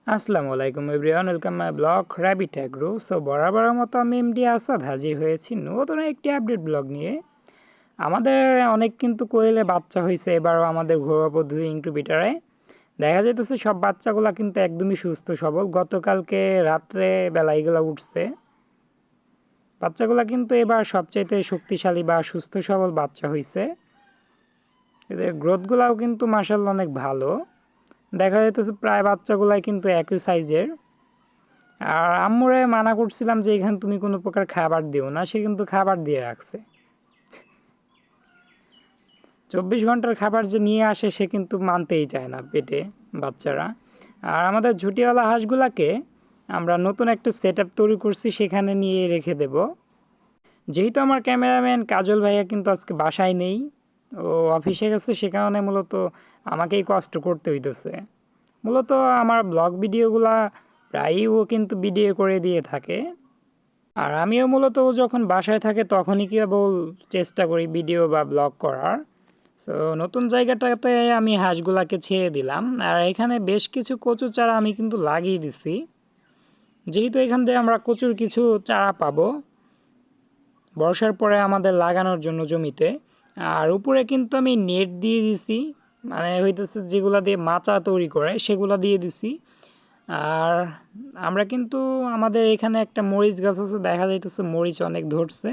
আসসালামু আলাইকুম everyone, welcome my blog rabbit agro. So বরাবরের মতো আমি এমডি আসাদ হাজির হয়েছি নতুন একটি আপডেট ব্লগ নিয়ে। আমাদের অনেক কিন্তু কোয়েলে বাচ্চা হয়েছে এবারও আমাদের ঘরোয়া পদ্ধতি ইনকিউবেটরে। দেখা যাইতেছে সব বাচ্চাগুলা কিন্তু একদমই সুস্থ সবল। গতকালকে রাত্রে বেলা এগুলা উঠছে। বাচ্চাগুলা কিন্তু এবার সবচাইতে শক্তিশালী বা সুস্থ সবল বাচ্চা হয়েছে। এদের গ্রোথগুলাও কিন্তু মাশাআল্লাহ অনেক ভালো। দেখা যাইতেছে প্রায় বাচ্চাগুলাই কিন্তু একই সাইজের। আর আম্মুরে মানা করছিলাম যে এখানে তুমি কোনো প্রকার খাবার দিও না, সে কিন্তু খাবার দিয়ে রাখছে। 24 ঘন্টার খাবার যে নিয়ে আসে সে কিন্তু মানতেই চায় না পেটে বাচ্চারা। আর আমাদের ঝুটিওয়ালা হাঁসগুলাকে আমরা নতুন একটা সেট আপ তৈরি করছি, সেখানে নিয়ে রেখে দেব। যেহেতু আমার ক্যামেরাম্যান কাজল ভাইয়া কিন্তু আজকে বাসায় নেই, ও অফিসে গেছে, সে কারণে মূলত আমাকেই কষ্ট করতে হইতেছে। মূলত আমার ব্লগ ভিডিওগুলা প্রায়ই ও কিন্তু ভিডিও করে দিয়ে থাকে। আর আমিও মূলত ও যখন বাসায় থাকে তখনই কেবল চেষ্টা করি ভিডিও বা ব্লগ করার। সো নতুন জায়গাটাতে আমি হাঁসগুলাকে ছেড়ে দিলাম। আর এখানে বেশ কিছু কচু চারা আমি কিন্তু লাগিয়ে দিছি, যেহেতু এখান থেকে আমরা কচুর কিছু চারা পাবো বর্ষার পরে আমাদের লাগানোর জন্য জমিতে। আর উপরে কিন্তু আমি নেট দিয়ে দিছি, মানে হইতেছে যেগুলা দিয়ে মাচা তৈরি করে সেগুলা দিয়ে দিছি। আর আমরা কিন্তু আমাদের এখানে একটা মরিচ গাছ আছে, দেখা যাইতেছে মরিচ অনেক ধরছে।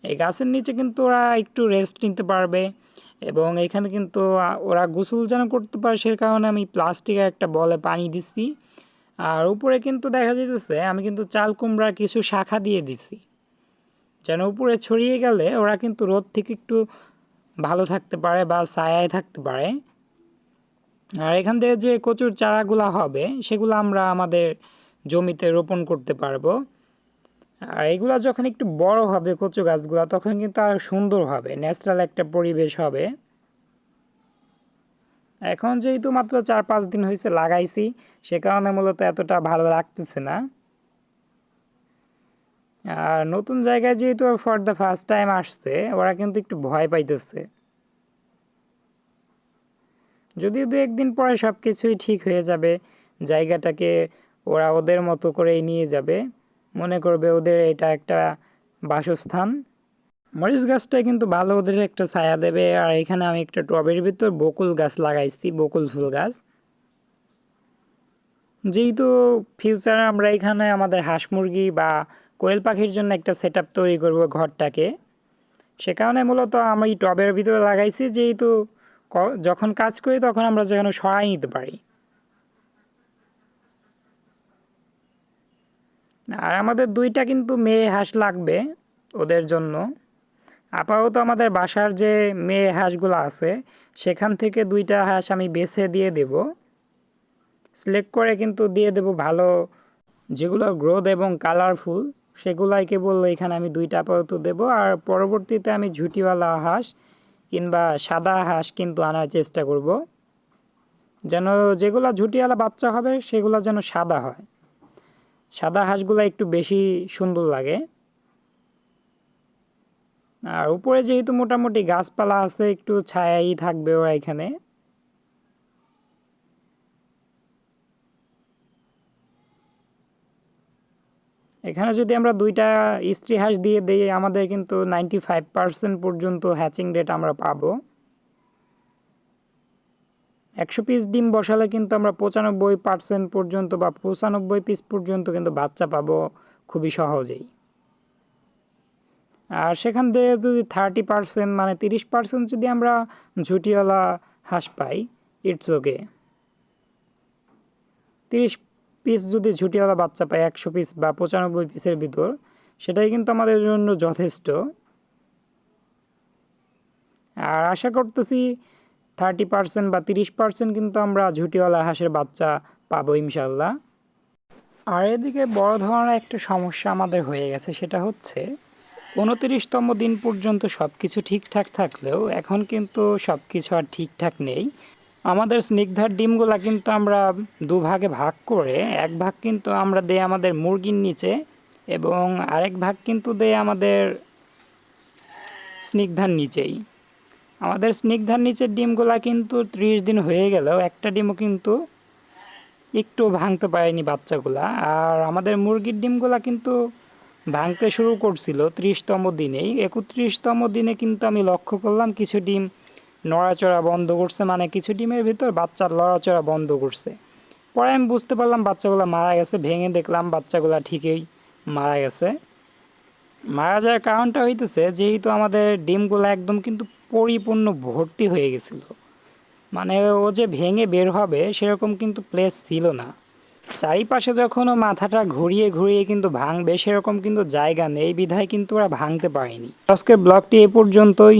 এই গাছের নিচে কিন্তু ওরা একটু রেস্ট নিতে পারবে এবং এখানে কিন্তু ওরা গোসল যেন করতে পারে, সে কারণে আমি প্লাস্টিকের একটা বলে পানি দিচ্ছি। আর উপরে কিন্তু দেখা যাইতেছে আমি কিন্তু চাল কুমড়ার কিছু শাখা দিয়ে দিছি, যেন উপরে ছড়িয়ে গেলে ওরা কিন্তু রোদ থেকে একটু ভালো থাকতে পারে বা ছায়ায় থাকতে পারে। আর এখান থেকে যে কচুর চারাগুলা হবে সেগুলো আমরা আমাদের জমিতে রোপণ করতে পারবো। আর এগুলা যখন একটু বড় হবে কচু গাছগুলা, তখন কিন্তু আর সুন্দর হবে, ন্যাচারাল একটা পরিবেশ হবে। এখন যেহেতু মাত্র 4-5 দিন হয়েছে লাগাইছি, সে কারণে মূলত এতটা ভালো লাগতেছে না। আর নতুন জায়গায় যেহেতু ফর দ্য ফার্স্ট টাইম আসছে, ওরা কিন্তু একটু ভয় পাইতেছে। যদিও 2-1 দিন পরে সব কিছুই ঠিক হয়ে যাবে, জায়গাটাকে ওরা ওদের মতো করেই নিয়ে যাবে, মনে করবে ওদের এটা একটা বাসস্থান। মরিচ গাছটা কিন্তু ভালো ওদের একটা ছায়া দেবে। আর এখানে আমি একটা টবের ভিতর বকুল গাছ লাগাইছি, বকুল ফুল গাছ। যেহেতু ফিউচারে আমরা এখানে আমাদের হাঁস মুরগি বা কোয়েল পাখির জন্য একটা সেট আপ তৈরি করব ঘরটাকে, সে কারণে মূলত আমি টবের ভিতরে লাগাইছি, যেহেতু যখন কাজ করি তখন আমরা যেখানে সরাই নিতে পারি। আর আমাদের 2টা কিন্তু মেয়ে হাঁস লাগবে ওদের জন্য। আপাতত আমাদের বাসার যে মেয়ে হাঁসগুলো আছে সেখান থেকে 2টা হাঁস আমি বেছে দিয়ে দেব, সিলেক্ট করে কিন্তু দিয়ে দেব ভালো, যেগুলো গ্রোথ এবং কালারফুল সেগুলাই কেবল এখানে আমি 2টা আপাতত দেব। আর পরবর্তীতে আমি ঝুঁটিওয়ালা হাঁস কিংবা সাদা হাঁস কিন্তু আনার চেষ্টা করব, যেন যেগুলো ঝুঁটিওয়ালা বাচ্চা হবে সেগুলো যেন সাদা হয়। সাদা হাঁসগুলো একটু বেশি সুন্দর লাগে। আর উপরে যেহেতু মোটামুটি গাছপালা আছে, একটু ছায়াই থাকবে ওরা এখানে। এখানে যদি আমরা 2টা স্ত্রী হাঁস দিয়ে দিই, আমাদের কিন্তু 95% পর্যন্ত হ্যাচিং রেট আমরা পাবো। 100 পিস ডিম বসালে কিন্তু আমরা 95% পর্যন্ত বা 95 পিস পর্যন্ত কিন্তু বাচ্চা পাবো খুবই সহজেই। আর সেখান থেকে যদি 30% মানে 30% যদি আমরা ঝুঁটিওয়ালা হাঁস পাই, ইটস ওকে। 30 পিস যদি ঝুঁটিওয়ালা বাচ্চা পাই 100 পিস বা 95 পিসের ভিতর, সেটাই কিন্তু আমাদের জন্য যথেষ্ট। আর আশা করতেছি 30% বা 30% কিন্তু আমরা ঝুঁটিওয়ালা হাঁসের বাচ্চা পাবো ইনশাল্লাহ। আর এদিকে বড় ধরনের একটা সমস্যা আমাদের হয়ে গেছে, সেটা হচ্ছে 29তম দিন পর্যন্ত সব কিছু ঠিকঠাক থাকলেও এখন কিন্তু সব কিছু আর ঠিকঠাক নেই। আমাদের স্নিগ্ধার ডিমগুলা কিন্তু আমরা দুভাগে ভাগ করে, এক ভাগ কিন্তু আমরা দেই আমাদের মুরগির নিচে এবং আরেক ভাগ কিন্তু দেই আমাদের স্নিগ্ধার নিচেই। আমাদের স্নিগ্ধার নিচের ডিমগুলা কিন্তু 30 দিন হয়ে গেলেও একটা ডিমও কিন্তু একটু ভাঙতে পারেনি বাচ্চাগুলা। আর আমাদের মুরগির ডিমগুলা কিন্তু ভাঙতে শুরু করছিল 30তম দিনেই। 31তম দিনে কিন্তু আমি লক্ষ্য করলাম কিছু ডিম নড়াচড়া বন্ধ করছে, মানে কিছু ডিমের ভিতর বাচ্চার লড়াচড়া বন্ধ করছে। পরে আমি বুঝতে পারলাম বাচ্চাগুলো মারা গেছে। ভেঙে দেখলাম বাচ্চাগুলো ঠিকই মারা গেছে। মারা যাওয়ার কারণটা হইতেছে যেহেতু আমাদের ডিমগুলো একদম কিন্তু পরিপূর্ণ ভর্তি হয়ে গেছিল, মানে ও যে ভেঙে বের হবে সেরকম কিন্তু প্লেস ছিল না। চারিপাশে যখন ও মাথাটা ঘুরিয়ে ঘুরিয়ে কিন্তু ভাঙবে সেরকম কিন্তু জায়গা নেই, বিধায় কিন্তু ওরা ভাঙতে পারেনি। আজকের ব্লগটি এ পর্যন্তই।